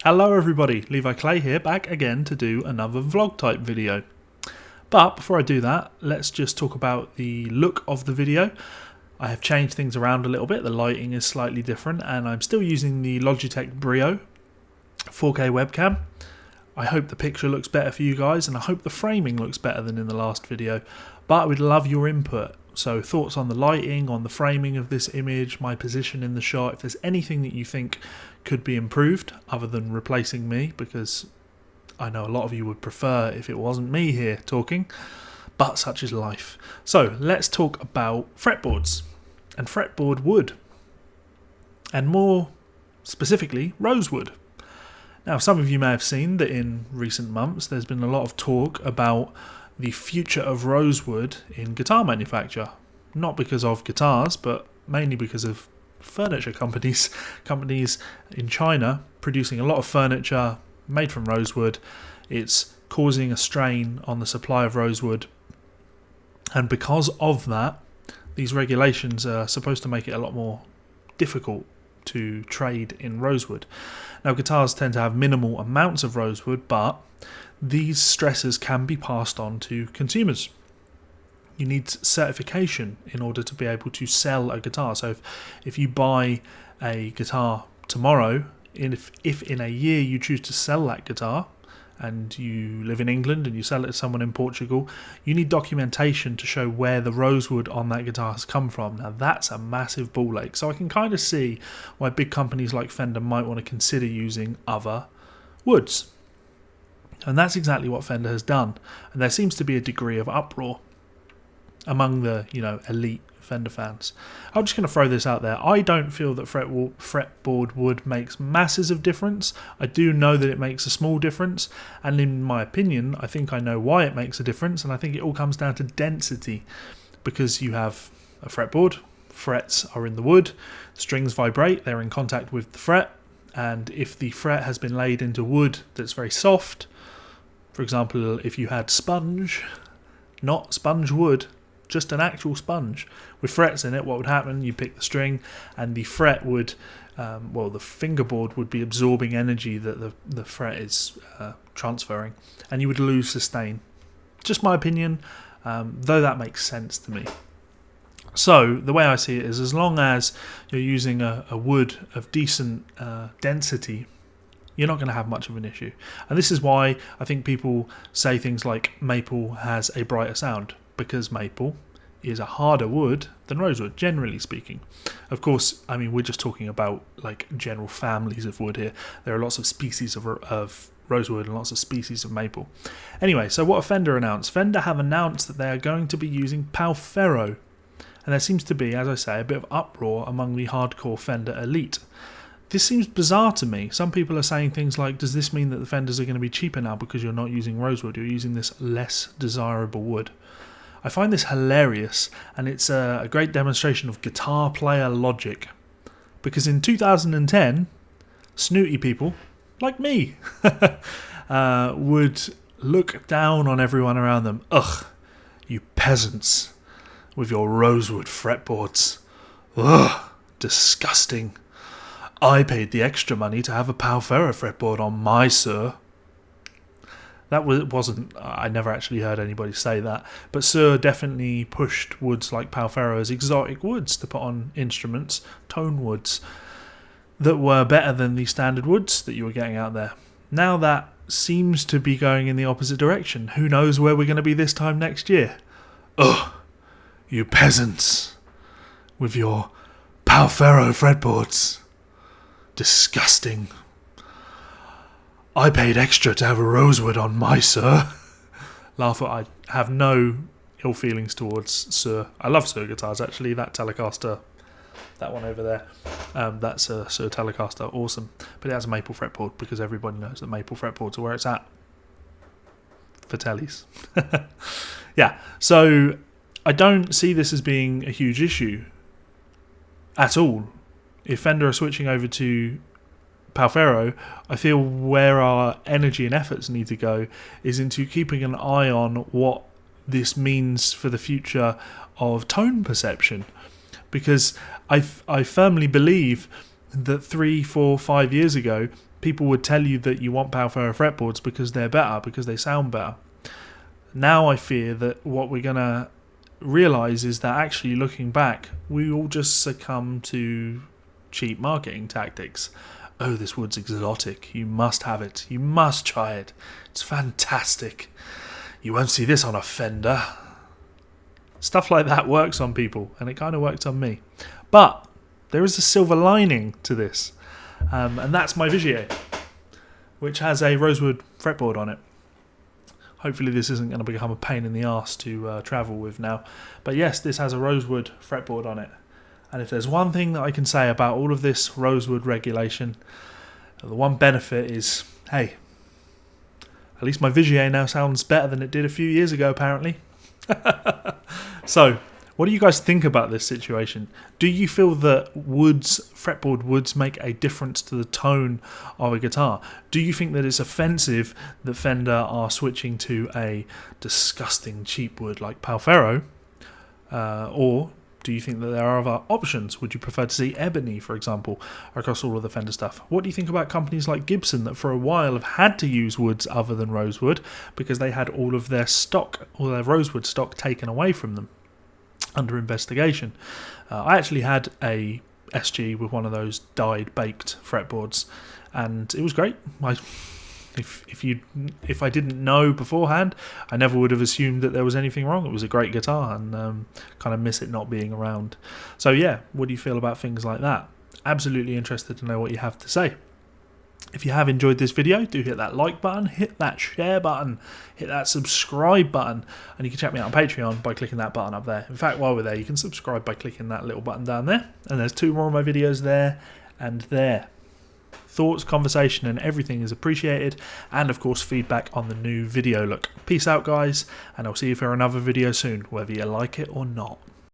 Hello everybody, Levi Clay here, back again to do another vlog type video. But before I do that, let's just talk about the look of the video. I have changed things around a little bit, the lighting is slightly different, and I'm still using the Logitech Brio 4K webcam. I hope the picture looks better for you guys, and I hope the framing looks better than in the last video, but I would love your input. So thoughts on the lighting, on the framing of this image, my position in the shot, if there's anything that you think could be improved other than replacing me, because I know a lot of you would prefer if it wasn't me here talking, but such is life. So let's talk about fretboards and fretboard wood, and more specifically rosewood. Now, some of you may have seen that in recent months there's been a lot of talk about the future of rosewood in guitar manufacture. Not because of guitars, but mainly because of furniture companies. Companies in China producing a lot of furniture made from rosewood. It's causing a strain on the supply of rosewood. And because of that, these regulations are supposed to make it a lot more difficult to trade in rosewood. Now, guitars tend to have minimal amounts of rosewood, but these stresses can be passed on to consumers. You need certification in order to be able to sell a guitar. So if you buy a guitar tomorrow, if in a year you choose to sell that guitar, and you live in England and you sell it to someone in Portugal, you need documentation to show where the rosewood on that guitar has come from. Now that's a massive ball ache. So I can kind of see why big companies like Fender might want to consider using other woods. And that's exactly what Fender has done. And there seems to be a degree of uproar among the, elite Fender fans. I'm just going to throw this out there. I don't feel that fretboard wood makes masses of difference. I do know that it makes a small difference, and in my opinion, I think I know why it makes a difference, and I think it all comes down to density. Because you have a fretboard, frets are in the wood, strings vibrate, they're in contact with the fret, and if the fret has been laid into wood that's very soft, for example, if you had sponge, not sponge wood, just an actual sponge with frets in it, what would happen? You pick the string and the fret would, the fingerboard would be absorbing energy that the fret is transferring, and you would lose sustain. Just my opinion, though that makes sense to me. So the way I see it is, as long as you're using a wood of decent density, you're not going to have much of an issue. And this is why I think people say things like maple has a brighter sound, because maple is a harder wood than rosewood, generally speaking. Of course, I mean, we're just talking about like general families of wood here. There are lots of species of rosewood and lots of species of maple. Anyway, so what have Fender announced? Fender have announced that they are going to be using Pau Ferro. And there seems to be, as I say, a bit of uproar among the hardcore Fender elite. This seems bizarre to me. Some people are saying things like, does this mean that the Fenders are going to be cheaper now because you're not using rosewood, you're using this less desirable wood? I find this hilarious, and it's a great demonstration of guitar player logic. Because in 2010, snooty people, like me, would look down on everyone around them. Ugh, you peasants with your rosewood fretboards. Ugh, disgusting. I paid the extra money to have a Pau Ferro fretboard on my Sir. That wasn't, I never actually heard anybody say that, but Sir definitely pushed woods like Pau Ferro as exotic woods to put on instruments, tone woods, that were better than the standard woods that you were getting out there. Now that seems to be going in the opposite direction. Who knows where we're going to be this time next year? Ugh, you peasants with your Pau Ferro fretboards. Disgusting. I paid extra to have a rosewood on my Sir. Laugh. I have no ill feelings towards Sir. I love Sir guitars, actually. That Telecaster, that one over there, that's a Sir Telecaster, awesome. But it has a maple fretboard, because everybody knows that maple fretboards are where it's at for tellies. Yeah, so I don't see this as being a huge issue at all. If Fender are switching over to Pau Ferro, I feel where our energy and efforts need to go is into keeping an eye on what this means for the future of tone perception. Because I firmly believe that 3, 4, 5 years ago, people would tell you that you want Pau Ferro fretboards because they're better, because they sound better. Now I fear that what we're going to realise is that actually, looking back, we all just succumb to cheap marketing tactics. Oh, this wood's exotic. You must have it. You must try it. It's fantastic. You won't see this on a Fender. Stuff like that works on people, and it kind of worked on me. But there is a silver lining to this, and that's my Vigier, which has a Rosewood fretboard on it. Hopefully this isn't going to become a pain in the arse to travel with now. But yes, this has a Rosewood fretboard on it. And if there's one thing that I can say about all of this Rosewood regulation, the one benefit is, hey, at least my Vigier now sounds better than it did a few years ago, apparently. So, what do you guys think about this situation? Do you feel that fretboard woods make a difference to the tone of a guitar? Do you think that it's offensive that Fender are switching to a disgusting cheap wood like Pau Ferro? Or do you think that there are other options? Would you prefer to see ebony, for example, across all of the Fender stuff? What do you think about companies like Gibson that for a while have had to use woods other than rosewood because they had all of their stock, all their rosewood stock taken away from them under investigation? I actually had a SG with one of those dyed baked fretboards, and it was great. If I didn't know beforehand, I never would have assumed that there was anything wrong. It was a great guitar, and kind of miss it not being around. So yeah, what do you feel about things like that? Absolutely interested to know what you have to say. If you have enjoyed this video, do hit that like button, hit that share button, hit that subscribe button, and you can check me out on Patreon by clicking that button up there. In fact, while we're there, you can subscribe by clicking that little button down there, and there's 2 more of my videos there and there. Thoughts, conversation, and everything is appreciated, and of course feedback on the new video look. Peace out, guys, and I'll see you for another video soon, whether you like it or not.